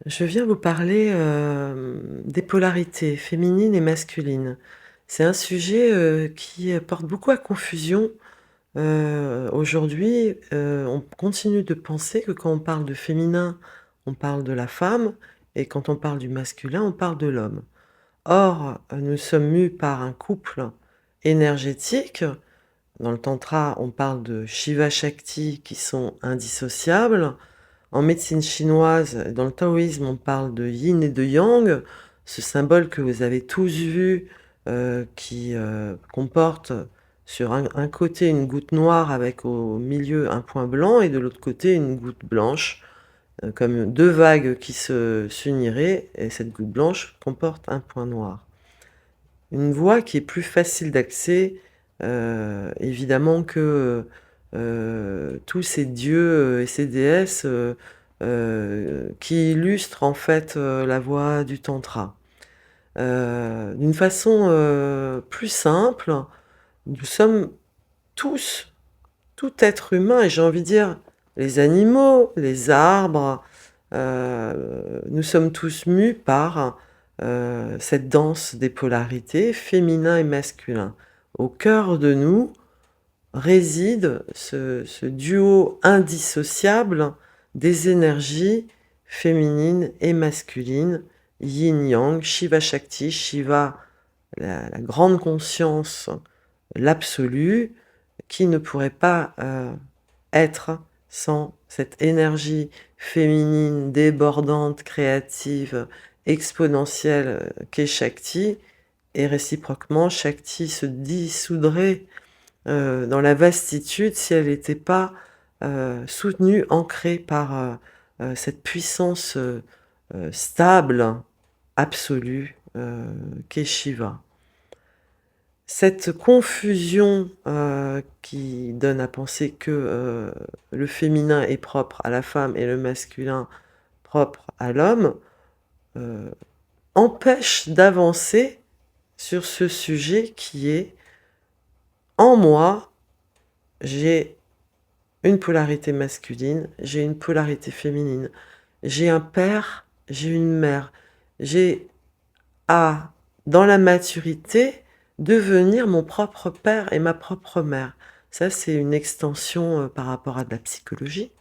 Je viens vous parler, des polarités féminines et masculines. C'est un sujet, qui, porte beaucoup à confusion. Aujourd'hui, on continue de penser que quand on parle de féminin, on parle de la femme et quand on parle du masculin, on parle de l'homme. Or, nous sommes mus par un couple énergétique. Dans le tantra, on parle de Shiva Shakti qui sont indissociables. En médecine chinoise, dans le taoïsme, on parle de yin et de yang, ce symbole que vous avez tous vu, qui, comporte sur un côté une goutte noire avec au milieu un point blanc et de l'autre côté une goutte blanche, comme 2 vagues qui s'uniraient et cette goutte blanche comporte un point noir. Une voie qui est plus facile d'accès, évidemment que, tous ces dieux, et ces déesses, qui illustrent en fait, la voie du tantra. D'une façon, plus simple, nous sommes tous, tout être humain et j'ai envie de dire les animaux, les arbres, nous sommes tous mus par, cette danse des polarités, féminin et masculin. Au cœur de nous réside ce duo indissociable des énergies féminines et masculines, yin-yang, Shiva Shakti, Shiva, la grande conscience, l'absolu, qui ne pourrait pas, être sans cette énergie féminine débordante, créative, exponentielle, qu'est Shakti et réciproquement Shakti se dissoudrait, dans la vastitude si elle n'était pas, soutenue, ancrée par, cette puissance, stable, absolue, qu'est Shiva. Cette confusion, qui donne à penser que, le féminin est propre à la femme et le masculin propre à l'homme, heu, empêche d'avancer sur ce sujet qui est: en moi, j'ai une polarité masculine, j'ai une polarité féminine, j'ai un père, j'ai une mère, j'ai à, dans la maturité, devenir mon propre père et ma propre mère. Ça, c'est une extension, par rapport à de la psychologie,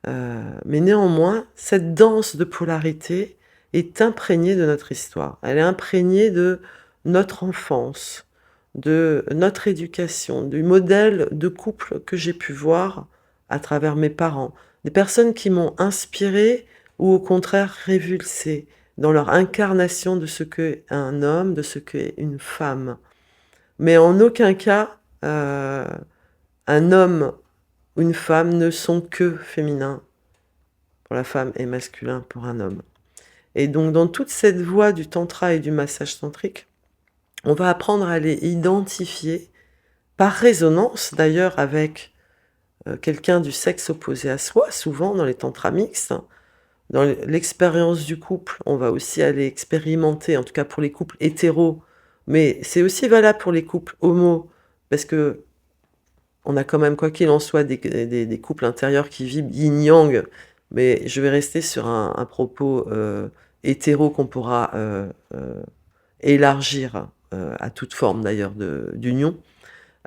mais néanmoins, cette danse de polarité est imprégnée de notre histoire. Elle est imprégnée de notre enfance, de notre éducation, du modèle de couple que j'ai pu voir à travers mes parents. Des personnes qui m'ont inspirée ou au contraire révulsée dans leur incarnation de ce qu'est un homme, de ce qu'est une femme. Mais en aucun cas, un homme ou une femme ne sont que féminins pour la femme et masculin pour un homme. Et donc dans toute cette voie du tantra et du massage tantrique, on va apprendre à les identifier par résonance d'ailleurs avec, quelqu'un du sexe opposé à soi, souvent dans les tantras mixtes. Dans l'expérience du couple, on va aussi aller expérimenter, en tout cas pour les couples hétéros, mais c'est aussi valable pour les couples homos, parce qu'on a quand même, quoi qu'il en soit, des couples intérieurs qui vibrent yin-yang, mais je vais rester sur un propos, hétéro qu'on pourra, élargir, à toute forme d'ailleurs d'union.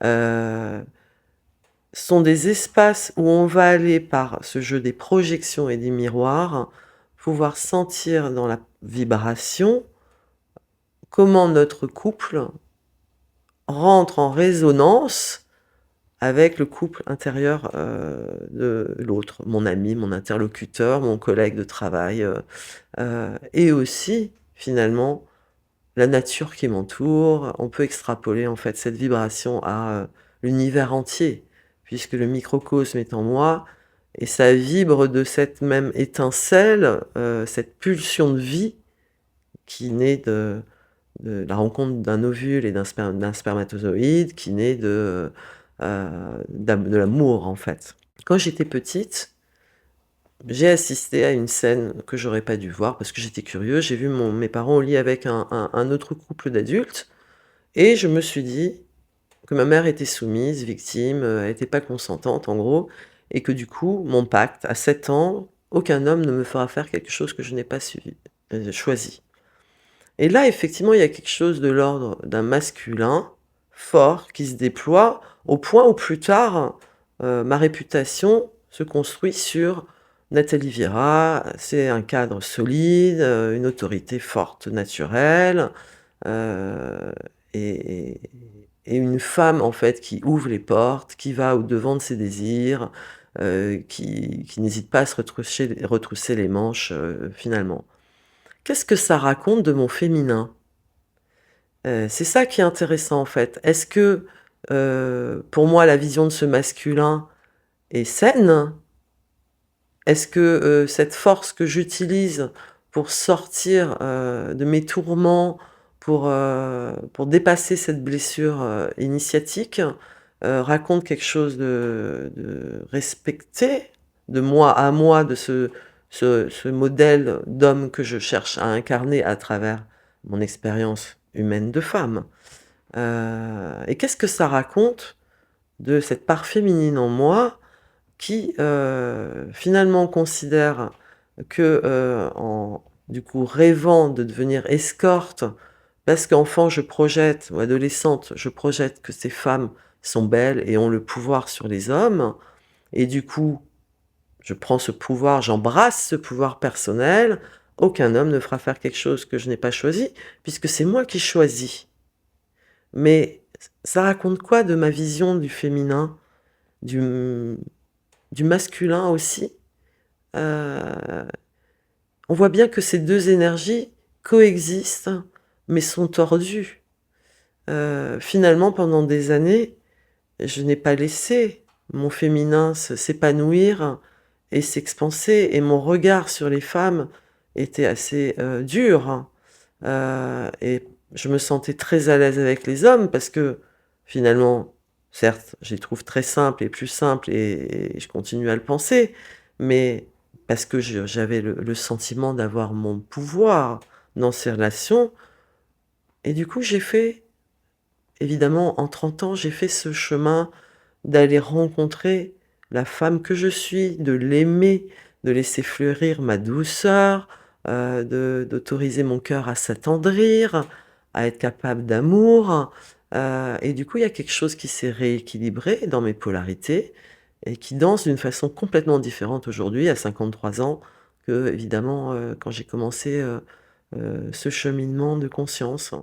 Heu, sont des espaces où on va aller par ce jeu des projections et des miroirs, pouvoir sentir dans la vibration comment notre couple rentre en résonance avec le couple intérieur, de l'autre, mon ami, mon interlocuteur, mon collègue de travail, et aussi finalement la nature qui m'entoure. On peut extrapoler en fait cette vibration à, l'univers entier, puisque le microcosme est en moi et ça vibre de cette même étincelle, cette pulsion de vie qui naît de la rencontre d'un ovule et d'un spermatozoïde, qui naît de l'amour en fait. Quand j'étais petite, j'ai assisté à une scène que j'aurais pas dû voir parce que j'étais curieuse. J'ai vu mes parents au lit avec un autre couple d'adultes et je me suis dit que ma mère était soumise, victime, elle était pas consentante en gros et que du coup, mon pacte à 7 ans Aucun homme ne me fera faire quelque chose que je n'ai pas choisi. Et là, effectivement, il y a quelque chose de l'ordre d'un masculin fort qui se déploie au point où plus tard, ma réputation se construit sur Nathalie Vieira. C'est un cadre solide, une autorité forte naturelle, heu et et une femme, en fait, qui ouvre les portes, qui va au-devant de ses désirs, qui n'hésite pas à se retrousser les manches, finalement. Qu'est-ce que ça raconte de mon féminin? C'est ça qui est intéressant, en fait. Est-ce que, pour moi, la vision de ce masculin est saine? Est-ce que, cette force que j'utilise pour sortir, de mes tourments, pour dépasser cette blessure, initiatique, raconte quelque chose de respecté, de moi à moi, de ce modèle d'homme que je cherche à incarner à travers mon expérience humaine de femme? Et qu'est-ce que ça raconte de cette part féminine en moi qui, finalement considère que, en du coup rêvant de devenir escorte, parce qu'enfant je projette ou adolescente, je projette que ces femmes sont belles et ont le pouvoir sur les hommes et du coup, je prends ce pouvoir, j'embrasse ce pouvoir personnel. Aucun homme ne fera faire quelque chose que je n'ai pas choisi, puisque c'est moi qui choisis. Mais ça raconte quoi de ma vision du féminin, du du masculin aussi? Heu, on voit bien que ces 2 énergies coexistent, mais sont tordues. Finalement, pendant des années, je n'ai pas laissé mon féminin s'épanouir et s'expanser et mon regard sur les femmes était assez, dur, et je me sentais très à l'aise avec les hommes parce que, finalement, certes, je les trouve très simples et plus simples et je continue à le penser, mais parce que j'avais le sentiment d'avoir mon pouvoir dans ces relations et du coup, j'ai fait évidemment, en 30 ans, j'ai fait ce chemin d'aller rencontrer la femme que je suis, de l'aimer, de laisser fleurir ma douceur, d'autoriser mon cœur à s'attendrir, à être capable d'amour, et du coup, il y a quelque chose qui s'est rééquilibré dans mes polarités et qui danse d'une façon complètement différente aujourd'hui, à 53 ans, qu'évidemment, quand j'ai commencé, ce cheminement de conscience.